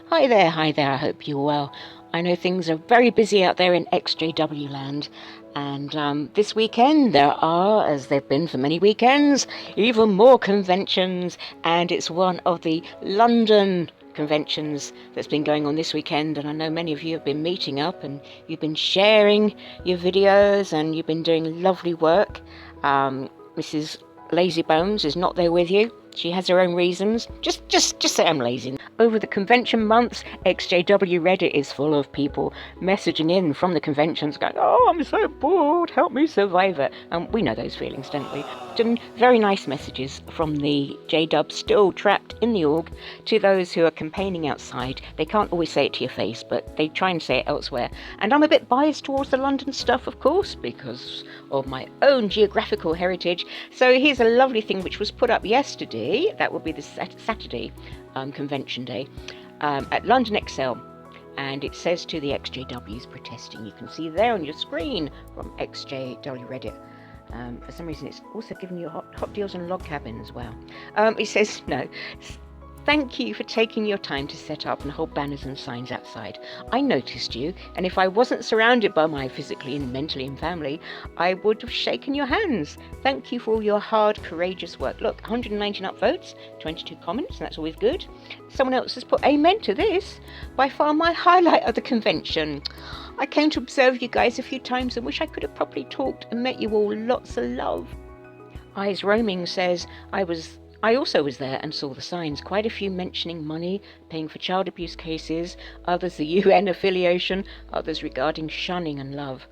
Hi there, I hope you're well. I know things are very busy out there in XJW land, and this weekend there are, as there have been for many weekends, even more conventions, and it's one of the London conventions that's been going on this weekend, and I know many of you have been meeting up and you've been sharing your videos and you've been doing lovely work. Mrs. Lazybones is not there with you. She has her own reasons. Just say I'm lazy. Over the convention months, XJW Reddit is full of people messaging in from the conventions going, "Oh, I'm so bored, help me survive it." And we know those feelings, don't we? Some very nice messages from the J-Dubs still trapped in the org to those who are campaigning outside. They can't always say it to your face, but they try and say it elsewhere. And I'm a bit biased towards the London stuff, of course, because of my own geographical heritage. So here's a lovely thing which was put up yesterday. That would be the Saturday convention day at London ExCel, and it says to the XJWs protesting. You can see there on your screen from XJW Reddit. For some reason it's also giving you hot deals on log cabins. Wow. It says no. Thank you for taking your time to set up and hold banners and signs outside. I noticed you, and if I wasn't surrounded by my physically and mentally and family, I would have shaken your hands. Thank you for all your hard, courageous work. Look, 119 upvotes, 22 comments, and that's always good. Someone else has put amen to this. By far my highlight of the convention. I came to observe you guys a few times and wish I could have properly talked and met you all. Lots of love. Eyes Roaming says, I also was there and saw the signs, quite a few mentioning money, paying for child abuse cases, others the UN affiliation, others regarding shunning and love.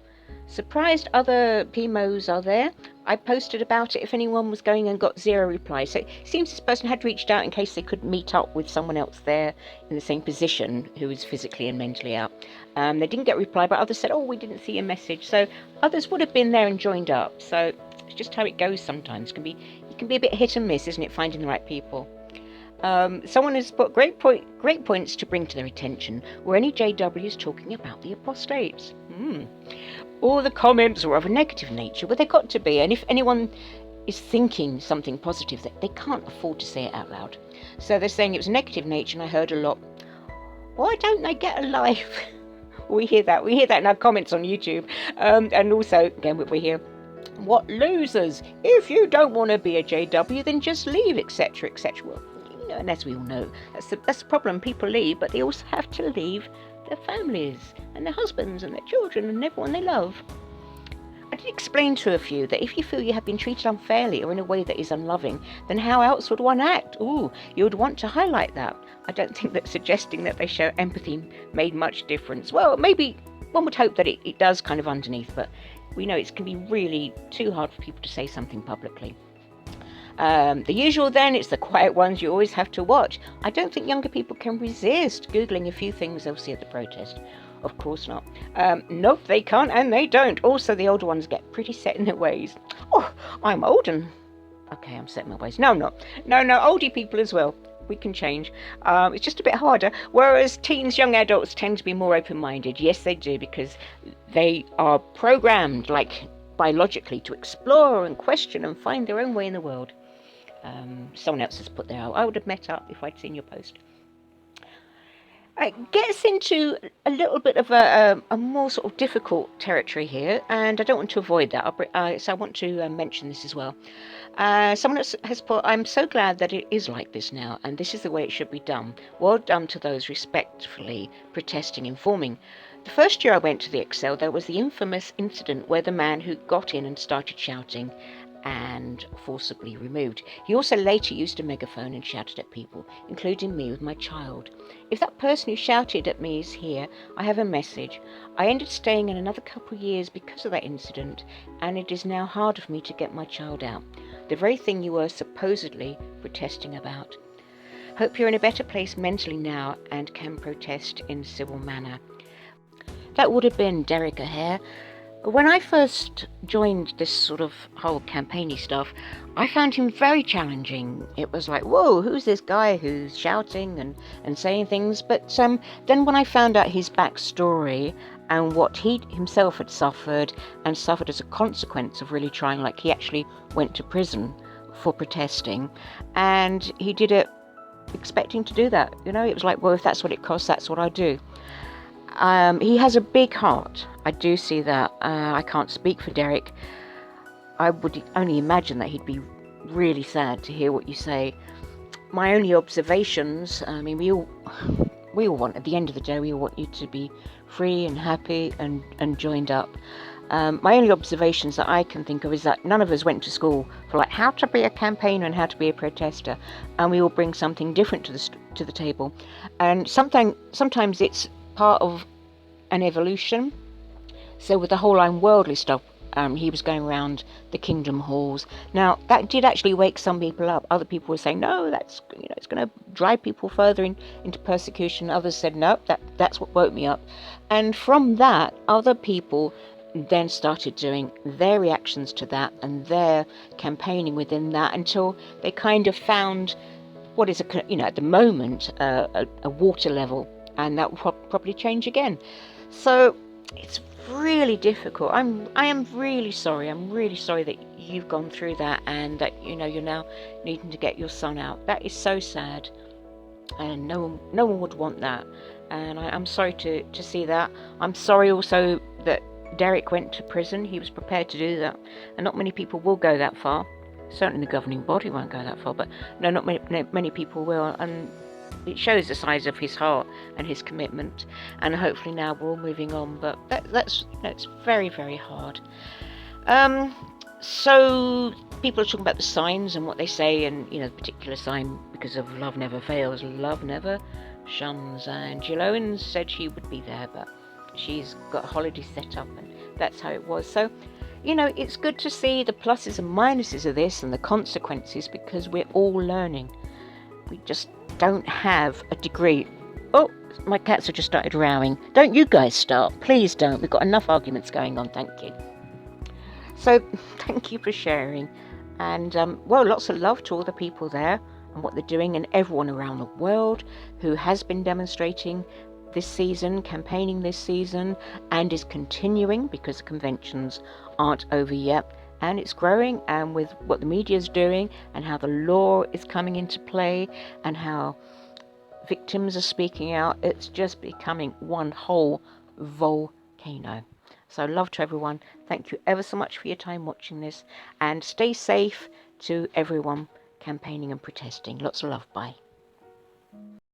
Surprised other PMOs are there. I posted about it if anyone was going and got zero replies. So it seems this person had reached out in case they could meet up with someone else there in the same position who was physically and mentally out. They didn't get a reply, but others said, "Oh, we didn't see a message." So others would have been there and joined up. So it's just how it goes sometimes. It can be a bit hit and miss, isn't it, finding the right people. Someone has put great points to bring to their attention. Were any JWs talking about the apostates? All the comments were of a negative nature. Well, they got to be. And if anyone is thinking something positive, that they can't afford to say it out loud. So they're saying it was a negative nature, and I heard a lot, "Why don't they get a life?" We hear that in our comments on YouTube. And also, again, we hear, "What losers? If you don't want to be a JW, then just leave," etc., etc. Well, and as we all know, that's the problem. People leave, but they also have to leave their families and their husbands and their children and everyone they love. I did explain to a few that if you feel you have been treated unfairly or in a way that is unloving, then how else would one act? You would want to highlight that. I don't think that suggesting that they show empathy made much difference. Well, maybe one would hope that it does kind of underneath, but we know it can be really too hard for people to say something publicly. The usual then, it's the quiet ones you always have to watch. I don't think younger people can resist Googling a few things they'll see at the protest. Of course not. Nope, they can't and they don't. Also, the older ones get pretty set in their ways. Oh, I'm old and... Okay, I'm set in my ways. No, I'm not. No, oldie people as well. We can change. It's just a bit harder. Whereas teens, young adults tend to be more open-minded. Yes, they do, because they are programmed, like biologically, to explore and question and find their own way in the world. Someone else has put there, "I would have met up if I'd seen your post." It gets into a little bit of a more sort of difficult territory here, and I don't want to avoid that, so I want to mention this as well. Someone else has put, "I'm so glad that it is like this now, and this is the way it should be done. Well done to those respectfully protesting, informing. The first year I went to the ExCel, there was the infamous incident where the man who got in and started shouting and forcibly removed. He also later used a megaphone and shouted at people, including me with my child. If that person who shouted at me is here, I have a message. I ended staying in another couple of years because of that incident, and it is now harder for me to get my child out. The very thing you were supposedly protesting about. Hope you're in a better place mentally now and can protest in civil manner." That would have been Derek O'Hare. When I first joined this sort of whole campaigny stuff, I found him very challenging. It was like, whoa, who's this guy who's shouting and saying things? But then when I found out his backstory and what he himself had suffered as a consequence of really trying, like he actually went to prison for protesting, and he did it expecting to do that. You know, it was like, well, if that's what it costs, that's what I do. He has a big heart. I do see that. I can't speak for Derek. I would only imagine that he'd be really sad to hear what you say. My only observations, I mean, we all want, at the end of the day, we all want you to be free and happy and joined up. My only observations that I can think of is that none of us went to school for like how to be a campaigner and how to be a protester, and we all bring something different to the table. And sometimes it's part of an evolution. So with the whole unworldly stuff, he was going around the kingdom halls. Now that did actually wake some people up. Other people were saying, no, that's, you know, it's going to drive people further into persecution. Others said, no, that's what woke me up. And from that, other people then started doing their reactions to that and their campaigning within that until they kind of found what is at the moment a water level, and that will probably change again. So it's really difficult. I am really sorry. I'm really sorry that you've gone through that, and that you're now needing to get your son out. That is so sad, and no one would want that. And I'm sorry to see that. I'm sorry also that Derek went to prison. He was prepared to do that, and not many people will go that far. Certainly the governing body won't go that far, but no, not many people will. And it shows the size of his heart and his commitment. And hopefully now we're all moving on. But that's very, very hard. So people are talking about the signs and what they say, and the particular sign, because of love never fails, love never shuns. And Jill Owens said she would be there, but she's got a holiday set up, and that's how it was. So it's good to see the pluses and minuses of this and the consequences, because we're all learning. We just don't have a degree. Oh, my cats have just started rowing. Don't you guys start. Please don't. We've got enough arguments going on, thank you. So, thank you for sharing. And, lots of love to all the people there and what they're doing, and everyone around the world who has been demonstrating this season, campaigning this season, and is continuing, because the conventions aren't over yet, and it's growing. And with what the media is doing and how the law is coming into play and how victims are speaking out, it's just becoming one whole volcano. So love to everyone. Thank you ever so much for your time watching this, and stay safe to everyone campaigning and protesting. Lots of love. Bye.